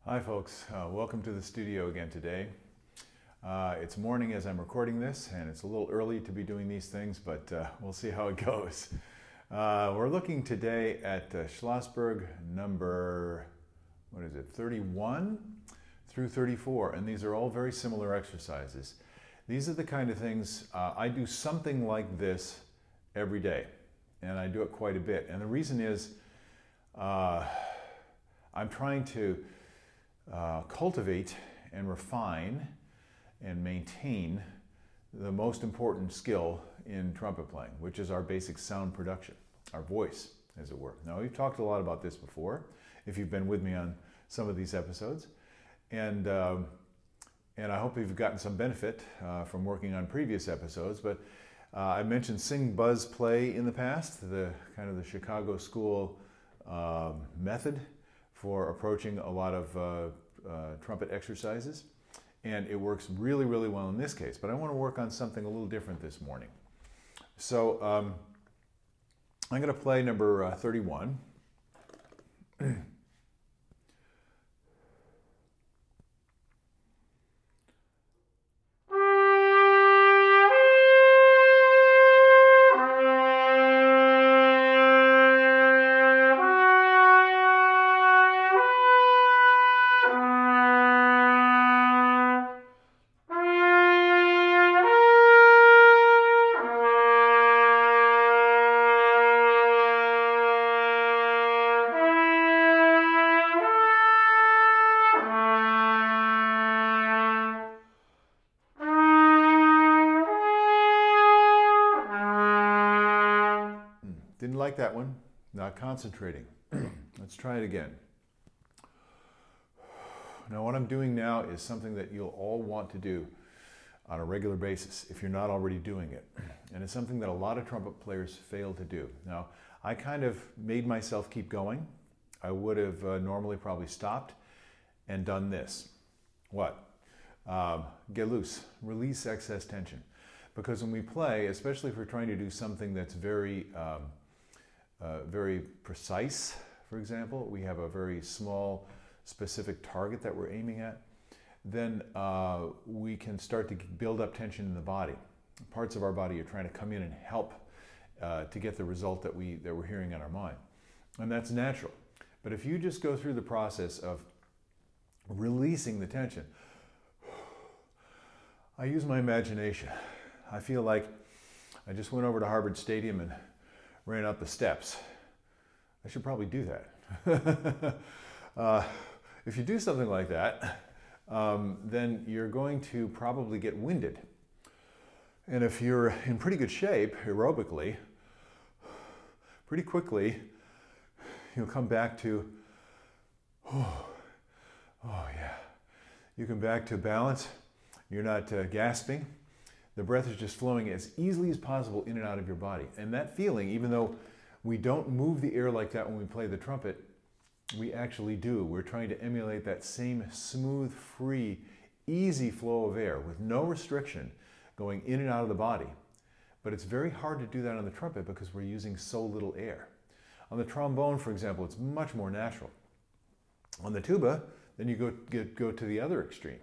Hi folks, welcome to the studio again today. It's morning as I'm recording this, and it's a little early to be doing these things, but we'll see how it goes. We're looking today at Schlossberg number, 31 through 34, and these are all very similar exercises. These are the kind of things, I do something like this every day, and I do it quite a bit. And the reason is, I'm trying to cultivate and refine and maintain the most important skill in trumpet playing, which is our basic sound production, our voice, as it were. Now, we've talked a lot about this before, if you've been with me on some of these episodes, and I hope you've gotten some benefit from working on previous episodes. But I mentioned sing, buzz, play in the past, the kind of the Chicago school method for approaching a lot of trumpet exercises, and it works really, really well in this case. But I want to work on something a little different this morning. So I'm going to play number 31. Didn't like that one. Not concentrating. Let's try it again. Now, what I'm doing now is something that you'll all want to do on a regular basis if you're not already doing it. And it's something that a lot of trumpet players fail to do. Now, I kind of made myself keep going. I would have normally probably stopped and done this. What? Get loose. Release excess tension. Because when we play, especially if we're trying to do something that's very precise, for example, we have a very small, specific target that we're aiming at, then we can start to build up tension in the body. Parts of our body are trying to come in and help to get the result that we're hearing in our mind. And that's natural. But if you just go through the process of releasing the tension, I use my imagination. I feel like I just went over to Harvard Stadium and ran up the steps. I should probably do that. If you do something like that, then you're going to probably get winded. And if you're in pretty good shape aerobically, pretty quickly you'll come back to, oh yeah. You come back to balance. You're not gasping. The breath is just flowing as easily as possible in and out of your body. And that feeling, even though we don't move the air like that when we play the trumpet, we actually do. We're trying to emulate that same smooth, free, easy flow of air with no restriction going in and out of the body. But it's very hard to do that on the trumpet because we're using so little air. On the trombone, for example, it's much more natural. On the tuba, then you go to the other extreme.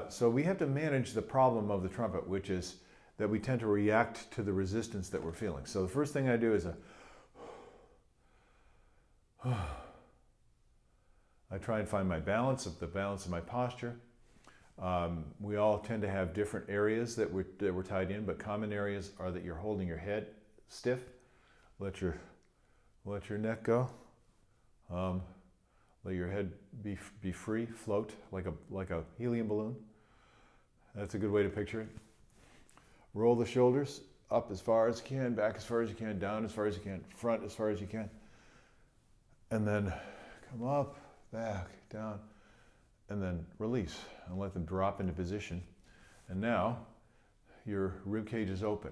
So we have to manage the problem of the trumpet, which is that we tend to react to the resistance that we're feeling. So the first thing I do is I try and find my balance, the balance of my posture. We all tend to have different areas that we're tied in, but common areas are that you're holding your head stiff, let your neck go. Let your head be free, float like a helium balloon. That's a good way to picture it. Roll the shoulders up as far as you can, back as far as you can, down as far as you can, front as far as you can. And then come up, back, down, and then release and let them drop into position. And now your rib cage is open.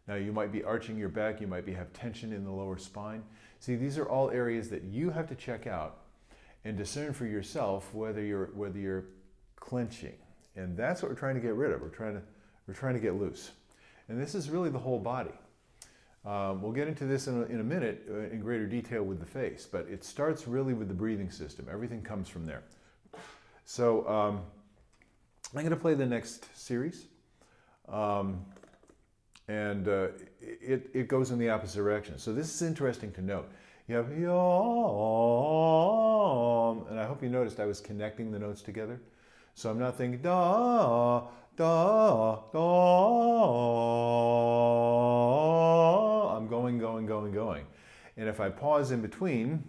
Now you might be arching your back, you might have tension in the lower spine. See, these are all areas that you have to check out and discern for yourself whether you're clenching. And that's what we're trying to get rid of. We're trying to get loose. And this is really the whole body. We'll get into this in a minute in greater detail with the face, but it starts really with the breathing system. Everything comes from there. So I'm going to play the next series, and it goes in the opposite direction. So this is interesting to note. You have yom, and I hope you noticed I was connecting the notes together. So I'm not thinking da, da, da. I'm going, going, going, going. And if I pause in between,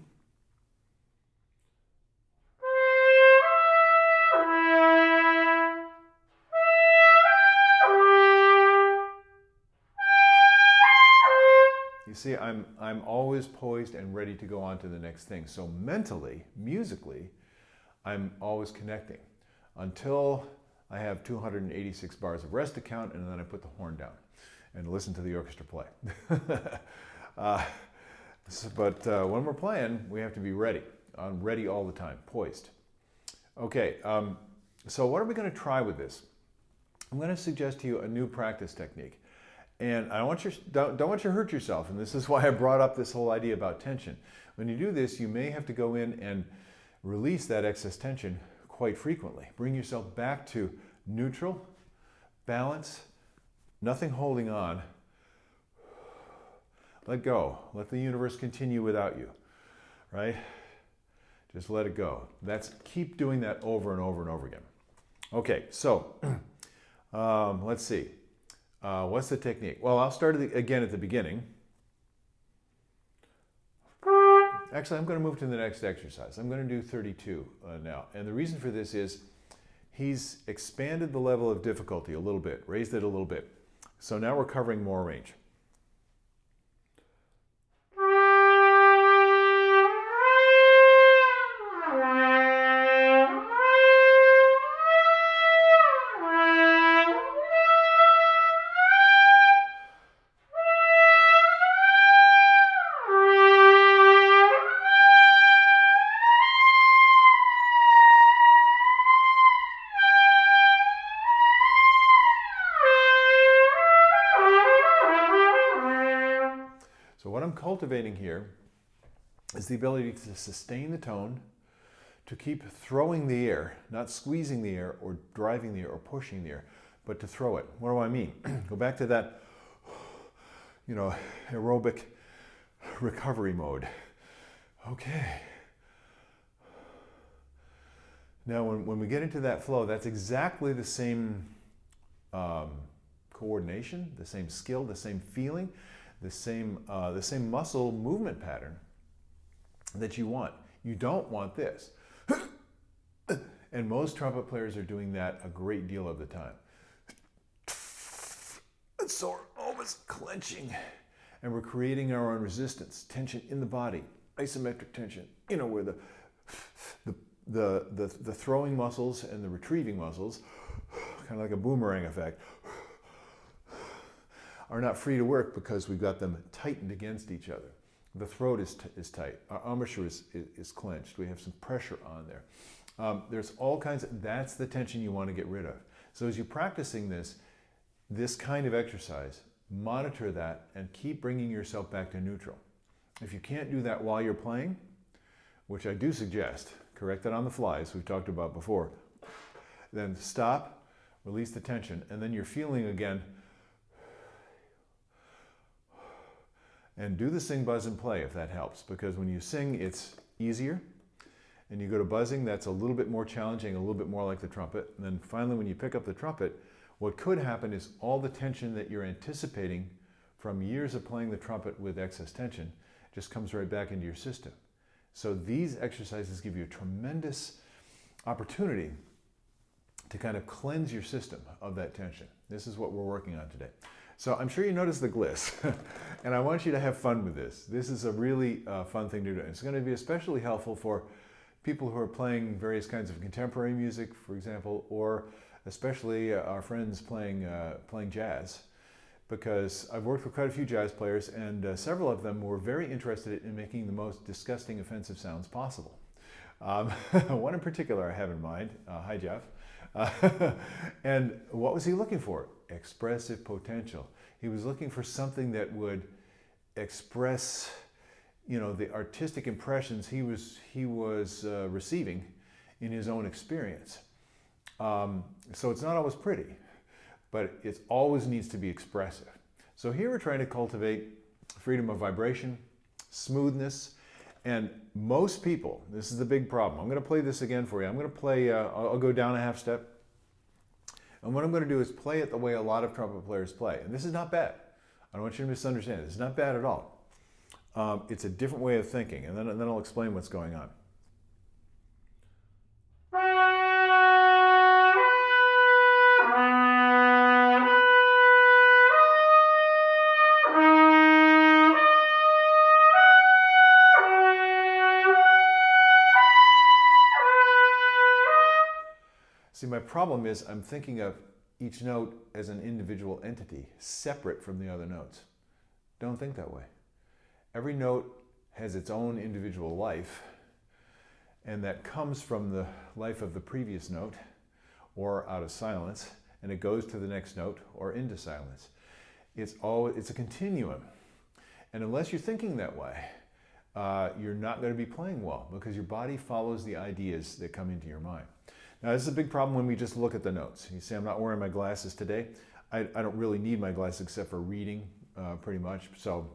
you see, I'm always poised and ready to go on to the next thing. So mentally, musically, I'm always connecting until I have 286 bars of rest to count, and then I put the horn down and listen to the orchestra play. But when we're playing, we have to be ready. I'm ready all the time, poised. Okay, so what are we going to try with this? I'm going to suggest to you a new practice technique. And I don't want you to hurt yourself, and this is why I brought up this whole idea about tension. When you do this, you may have to go in and release that excess tension quite frequently. Bring yourself back to neutral, balance, nothing holding on. Let go. Let the universe continue without you, right? Just let it go. Keep doing that over and over and over again. Okay, so let's see. What's the technique? Well, I'll start again at the beginning. Actually, I'm going to move to the next exercise. I'm going to do 32 now. And the reason for this is he's expanded the level of difficulty a little bit, raised it a little bit. So now we're covering more range. What I'm cultivating here is the ability to sustain the tone, to keep throwing the air, not squeezing the air or driving the air or pushing the air, but to throw it. What do I mean? Go back to that, aerobic recovery mode. Okay. Now, when we get into that flow, that's exactly the same coordination, the same skill, the same feeling, the same muscle movement pattern that you want. You don't want this. And most trumpet players are doing that a great deal of the time. And so we're almost clenching. And we're creating our own resistance, tension in the body, isometric tension, where the throwing muscles and the retrieving muscles, kind of like a boomerang effect, are not free to work because we've got them tightened against each other. The throat is tight. Our embouchure is clenched. We have some pressure on there. There's all kinds of, that's the tension you want to get rid of. So as you're practicing this kind of exercise, monitor that and keep bringing yourself back to neutral. If you can't do that while you're playing, which I do suggest, correct it on the fly, as we've talked about before, then stop, release the tension, and then you're feeling again. And do the sing, buzz, and play if that helps, because when you sing, it's easier. And you go to buzzing, that's a little bit more challenging, a little bit more like the trumpet. And then finally, when you pick up the trumpet, what could happen is all the tension that you're anticipating from years of playing the trumpet with excess tension just comes right back into your system. So these exercises give you a tremendous opportunity to kind of cleanse your system of that tension. This is what we're working on today. So I'm sure you noticed the gliss, and I want you to have fun with this. This is a really fun thing to do. It's going to be especially helpful for people who are playing various kinds of contemporary music, for example, or especially our friends playing jazz, because I've worked with quite a few jazz players, and several of them were very interested in making the most disgusting, offensive sounds possible. One in particular I have in mind. Hi, Jeff. And what was he looking for? Expressive potential. He was looking for something that would express, the artistic impressions he was receiving in his own experience. So it's not always pretty, but it always needs to be expressive. So here we're trying to cultivate freedom of vibration, smoothness, and most people, this is the big problem. I'm going to play this again for you. I'm going to play, I'll go down a half step. And what I'm going to do is play it the way a lot of trumpet players play. And this is not bad. I don't want you to misunderstand it. It's not bad at all. It's a different way of thinking, and then I'll explain what's going on. See, my problem is I'm thinking of each note as an individual entity, separate from the other notes. Don't think that way. Every note has its own individual life, and that comes from the life of the previous note, or out of silence, and it goes to the next note, or into silence. It's a continuum. And unless you're thinking that way, you're not going to be playing well, because your body follows the ideas that come into your mind. Now, this is a big problem when we just look at the notes. You say, I'm not wearing my glasses today. I don't really need my glasses except for reading, pretty much. So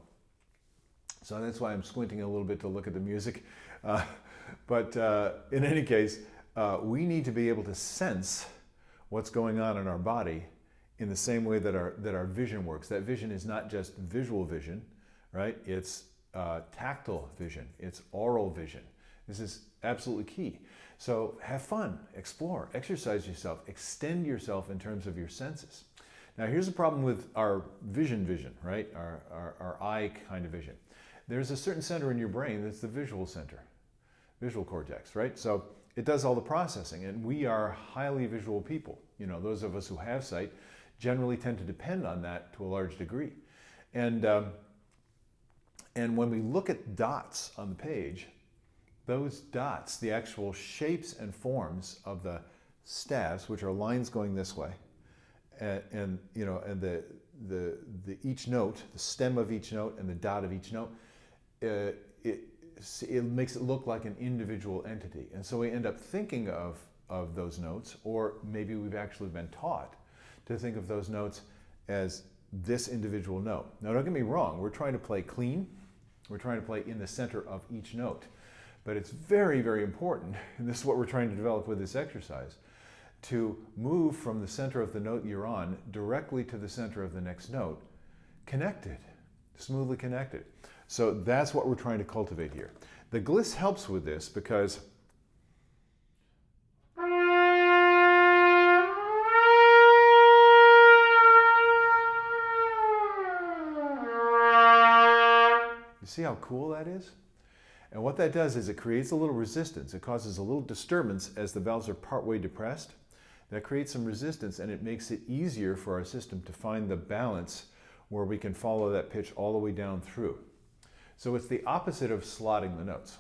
that's why I'm squinting a little bit to look at the music. But in any case, we need to be able to sense what's going on in our body in the same way that our vision works. That vision is not just visual vision, right? It's tactile vision. It's oral vision. This is absolutely key. So have fun, explore, exercise yourself, extend yourself in terms of your senses. Now here's the problem with our vision, right? Our eye kind of vision. There's a certain center in your brain that's the visual center, visual cortex, right? So it does all the processing, and we are highly visual people. Those of us who have sight generally tend to depend on that to a large degree. And when we look at dots on the page, those dots, the actual shapes and forms of the staves, which are lines going this way, and the each note, the stem of each note and the dot of each note, it makes it look like an individual entity. And so we end up thinking of those notes, or maybe we've actually been taught to think of those notes as this individual note. Now, don't get me wrong, we're trying to play clean. We're trying to play in the center of each note. But it's very, very important, and this is what we're trying to develop with this exercise, to move from the center of the note you're on directly to the center of the next note, connected, smoothly connected. So that's what we're trying to cultivate here. The gliss helps with this because you see how cool that is? And what that does is it creates a little resistance. It causes a little disturbance as the valves are partway depressed. That creates some resistance, and it makes it easier for our system to find the balance where we can follow that pitch all the way down through. So it's the opposite of slotting the notes.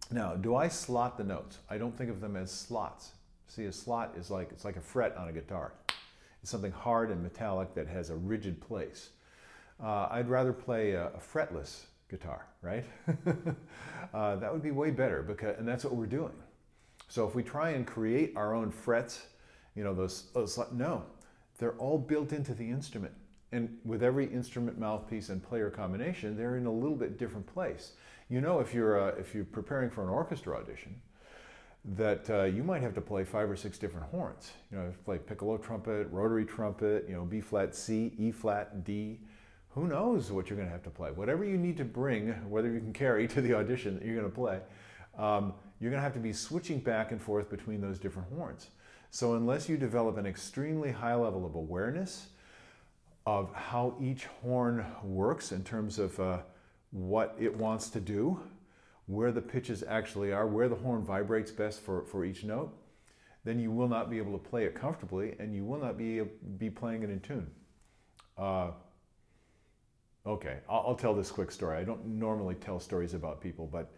Now, do I slot the notes? I don't think of them as slots. See, a slot is it's like a fret on a guitar. It's something hard and metallic that has a rigid place. I'd rather play a fretless guitar, right? That would be way better, and that's what we're doing. So if we try and create our own frets, no, they're all built into the instrument. And with every instrument, mouthpiece, and player combination, they're in a little bit different place. If you're preparing for an orchestra audition, that you might have to play 5 or 6 different horns. Play piccolo trumpet, rotary trumpet, B flat C, E flat D. Who knows what you're going to have to play? Whatever you need to bring, whether you can carry to the audition that you're going to play, you're going to have to be switching back and forth between those different horns. So unless you develop an extremely high level of awareness of how each horn works in terms of what it wants to do, where the pitches actually are, where the horn vibrates best for each note, then you will not be able to play it comfortably, and you will not be playing it in tune. Okay, I'll tell this quick story. I don't normally tell stories about people, but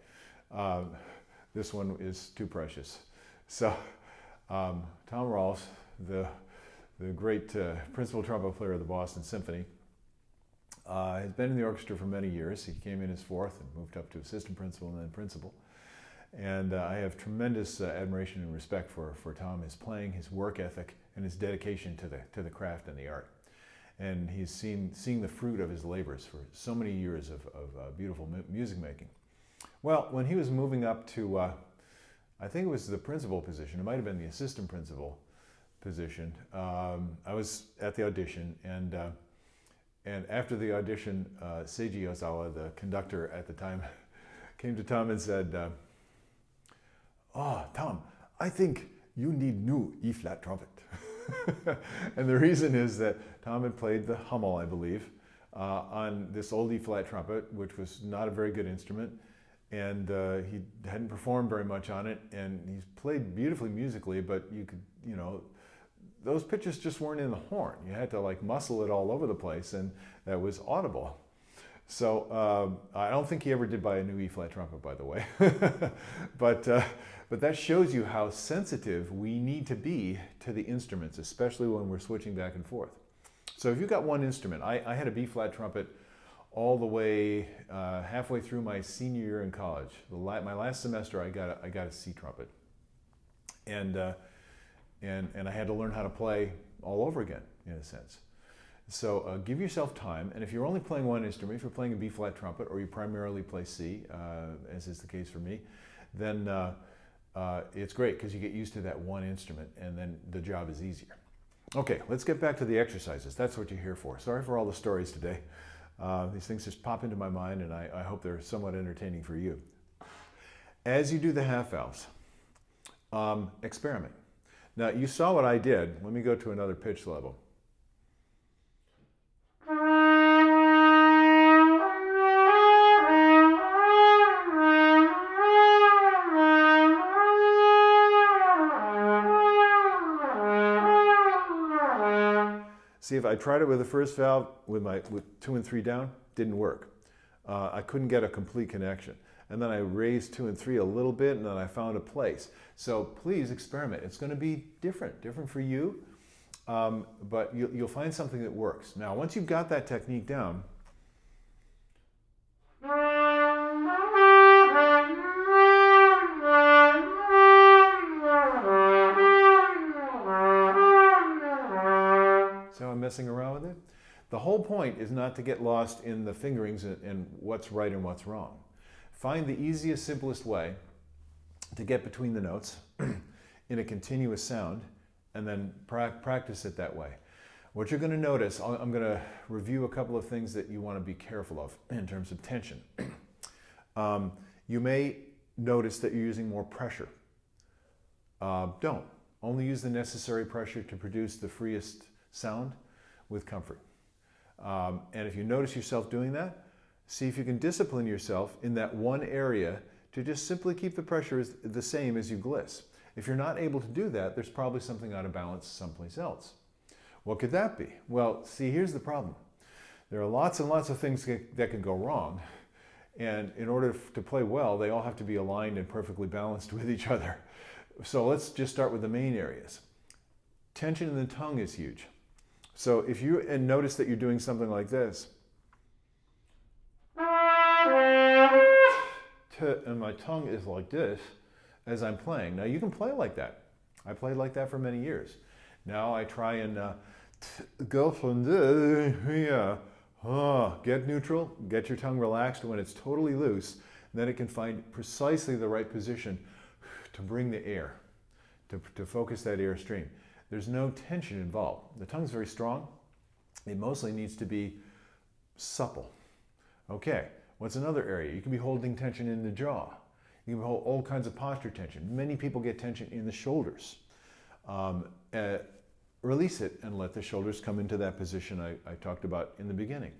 this one is too precious. So Tom Rolfs, the great principal trumpet player of the Boston Symphony, He's been in the orchestra for many years. He came in as fourth and moved up to assistant principal and then principal. And I have tremendous admiration and respect for Tom, his playing, his work ethic, and his dedication to the craft and the art. And he's seeing the fruit of his labors for so many years of beautiful music making. Well, when he was moving up to, I think it was the principal position, it might have been the assistant principal position, I was at the audition, and after the audition, Seiji Ozawa, the conductor at the time, came to Tom and said, "Oh, Tom, I think you need new E-flat trumpet." And the reason is that Tom had played the Hummel, I believe, on this old E-flat trumpet, which was not a very good instrument, and he hadn't performed very much on it, and he's played beautifully musically, but you could, you know, those pitches just weren't in the horn. You had to like muscle it all over the place, and that was audible. So I don't think he ever did buy a new E-flat trumpet, by the way. But that shows you how sensitive we need to be to the instruments, especially when we're switching back and forth. So if you've got one instrument, I had a B-flat trumpet all the way halfway through my senior year in college. My last semester, I got a C trumpet, and I had to learn how to play all over again, in a sense. So give yourself time, and if you're only playing one instrument, if you're playing a B-flat trumpet, or you primarily play C, as is the case for me, then it's great because you get used to that one instrument, and then the job is easier. Okay, let's get back to the exercises. That's what you're here for. Sorry for all the stories today. These things just pop into my mind, and I hope they're somewhat entertaining for you. As you do the half valves, experiment. Now, you saw what I did. Let me go to another pitch level. See, if I tried it with the first valve with 2 and 3 down, didn't work. I couldn't get a complete connection. And then I raised 2 and 3 a little bit, and then I found a place. So please experiment. It's going to be different for you, but you'll find something that works. Now, once you've got that technique down, so I'm messing around with it. The whole point is not to get lost in the fingerings and what's right and what's wrong. Find the easiest, simplest way to get between the notes in a continuous sound, and then practice it that way. What you're going to notice, I'm going to review a couple of things that you want to be careful of in terms of tension. You may notice that you're using more pressure. Don't. Only use the necessary pressure to produce the freest sound with comfort. And if you notice yourself doing that, see if you can discipline yourself in that one area to just simply keep the pressure the same as you gliss. If you're not able to do that, there's probably something out of balance someplace else. What could that be? Well, see, here's the problem. There are lots and lots of things that can go wrong. And in order to play well, they all have to be aligned and perfectly balanced with each other. So let's just start with the main areas. Tension in the tongue is huge. So if you notice that you're doing something like this, and my tongue is like this as I'm playing. Now you can play like that. I played like that for many years. Now I try and go from this, get neutral, get your tongue relaxed. When it's totally loose, then it can find precisely the right position to bring the air, to focus that air stream. There's no tension involved. The tongue's very strong. It mostly needs to be supple. Okay. What's another area? You can be holding tension in the jaw. You can hold all kinds of posture tension. Many people get tension in the shoulders. Release it and let the shoulders come into that position I talked about in the beginning.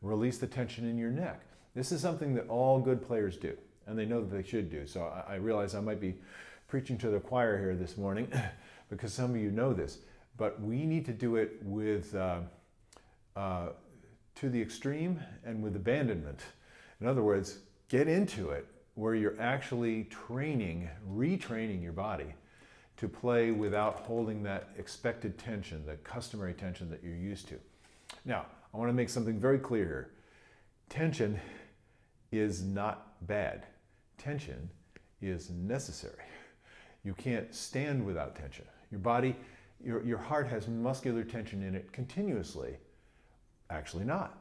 Release the tension in your neck. This is something that all good players do, and they know that they should do. So I realize I might be preaching to the choir here this morning because some of you know this, but we need to do it with to the extreme and with abandonment. In other words, get into it where you're actually retraining your body to play without holding that expected tension, the customary tension that you're used to. Now, I want to make something very clear here. Tension is not bad. Tension is necessary. You can't stand without tension. Your body, your heart has muscular tension in it continuously. Actually not.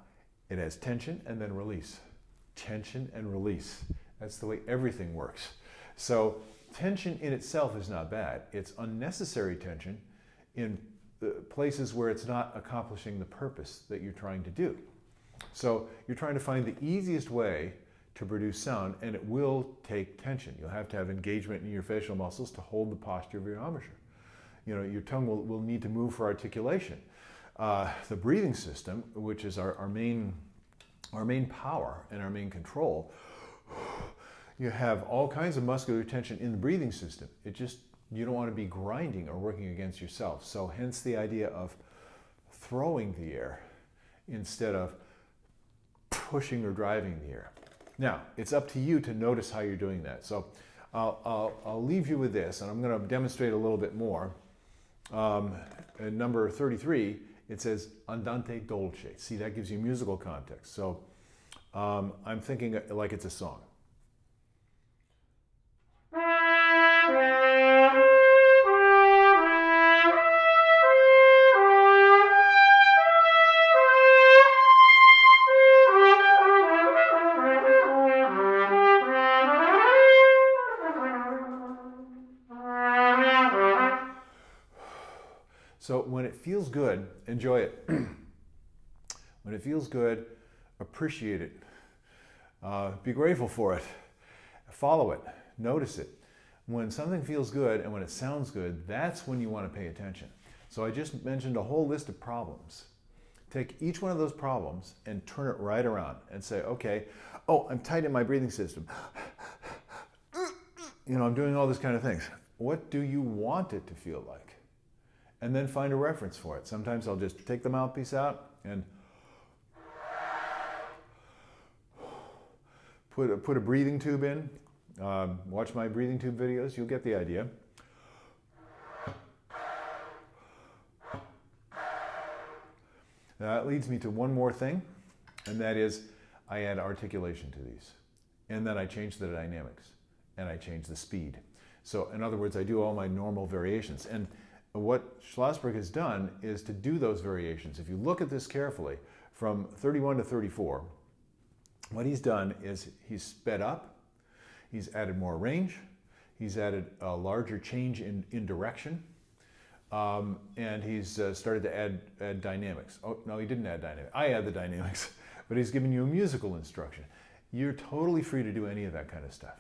It has tension and then release. Tension and release. That's the way everything works. So tension in itself is not bad. It's unnecessary tension in places where it's not accomplishing the purpose that you're trying to do. So you're trying to find the easiest way to produce sound, and it will take tension. You'll have to have engagement in your facial muscles to hold the posture of your embouchure. Your tongue will need to move for articulation. The breathing system, which is our main power and our main control, you have all kinds of muscular tension in the breathing system. You don't want to be grinding or working against yourself. So hence the idea of throwing the air instead of pushing or driving the air. Now, it's up to you to notice how you're doing that. So I'll leave you with this, and I'm going to demonstrate a little bit more. In number 33, it says andante dolce. See, that gives you musical context. So I'm thinking like it's a song. So when it feels good, enjoy it. When it feels good, appreciate it. Be grateful for it. Follow it. Notice it. When something feels good and when it sounds good, that's when you want to pay attention. So I just mentioned a whole list of problems. Take each one of those problems and turn it right around and say, okay, I'm tight in my breathing system. I'm doing all this kind of things. What do you want it to feel like? And then find a reference for it. Sometimes I'll just take the mouthpiece out and put a breathing tube in. Watch my breathing tube videos, you'll get the idea. That leads me to one more thing, and that is I add articulation to these. And then I change the dynamics, and I change the speed. So in other words, I do all my normal variations. And what Schlossberg has done is to do those variations. If you look at this carefully, from 31 to 34, what he's done is he's sped up, he's added more range, he's added a larger change in direction, and he's started to add dynamics. Oh, no, he didn't add dynamics. I add the dynamics, but he's given you a musical instruction. You're totally free to do any of that kind of stuff.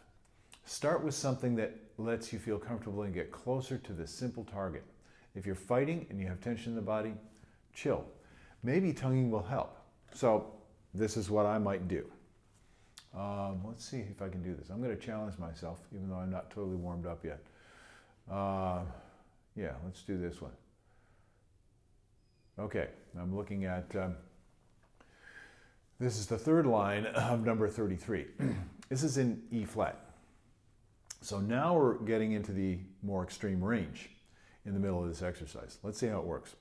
Start with something that lets you feel comfortable and get closer to the simple target. If you're fighting and you have tension in the body, chill. Maybe tonguing will help. So this is what I might do. Let's see if I can do this. I'm going to challenge myself, even though I'm not totally warmed up yet. Yeah, let's do this one. Okay, I'm looking at, this is the third line of number 33. This is in E flat. So now we're getting into the more extreme range in the middle of this exercise. Let's see how it works.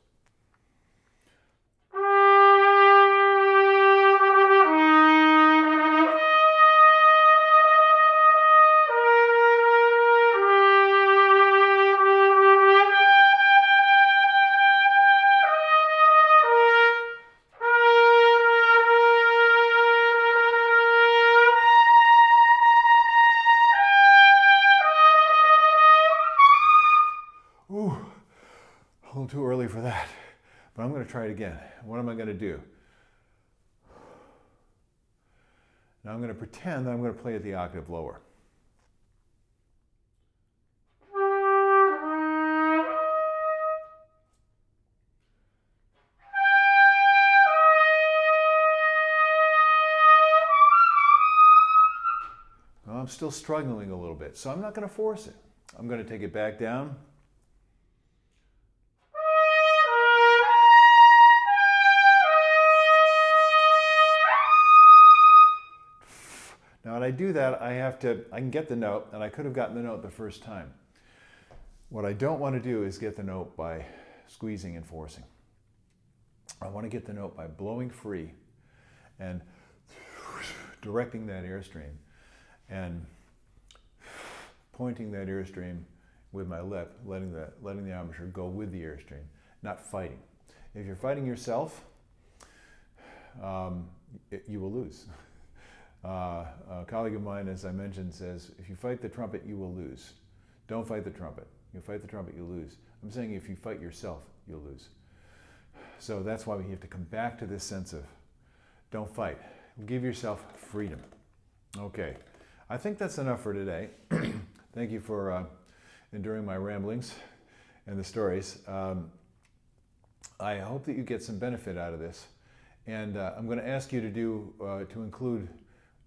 A little too early for that, but I'm going to try it again. What am I going to do? Now I'm going to pretend that I'm going to play it the octave lower. Well, I'm still struggling a little bit, so I'm not going to force it. I'm going to take it back down. Now when I do that, I can get the note, and I could have gotten the note the first time. What I don't want to do is get the note by squeezing and forcing. I want to get the note by blowing free and directing that airstream and pointing that airstream with my lip, letting the embouchure go with the airstream, not fighting. If you're fighting yourself, you will lose. A colleague of mine, as I mentioned, says, if you fight the trumpet, you will lose. Don't fight the trumpet. You fight the trumpet, you lose. I'm saying if you fight yourself, you'll lose. So that's why we have to come back to this sense of don't fight. Give yourself freedom. Okay, I think that's enough for today. Thank you for enduring my ramblings and the stories. I hope that you get some benefit out of this. And I'm going to ask you to include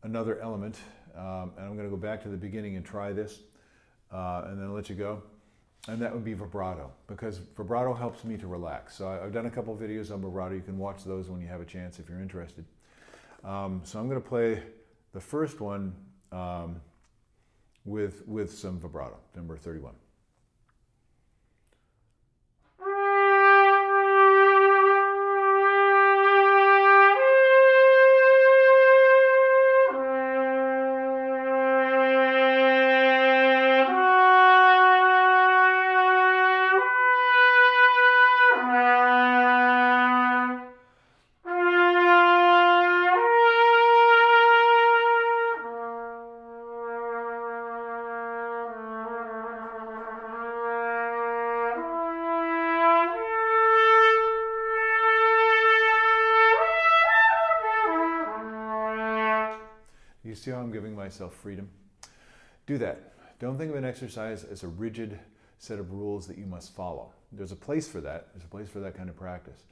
another element. And I'm going to go back to the beginning and try this. And then I'll let you go. And that would be vibrato, because vibrato helps me to relax. So I've done a couple of videos on vibrato. You can watch those when you have a chance if you're interested. So I'm going to play the first one with some vibrato, number 31. You see how I'm giving myself freedom? Do that. Don't think of an exercise as a rigid set of rules that you must follow. There's a place for that. There's a place for that kind of practice.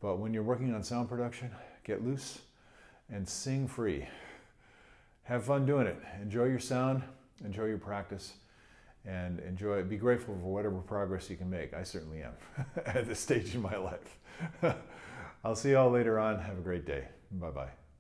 But when you're working on sound production, get loose and sing free. Have fun doing it. Enjoy your sound, enjoy your practice, and be grateful for whatever progress you can make. I certainly am at this stage in my life. I'll see you all later on. Have a great day. Bye-bye.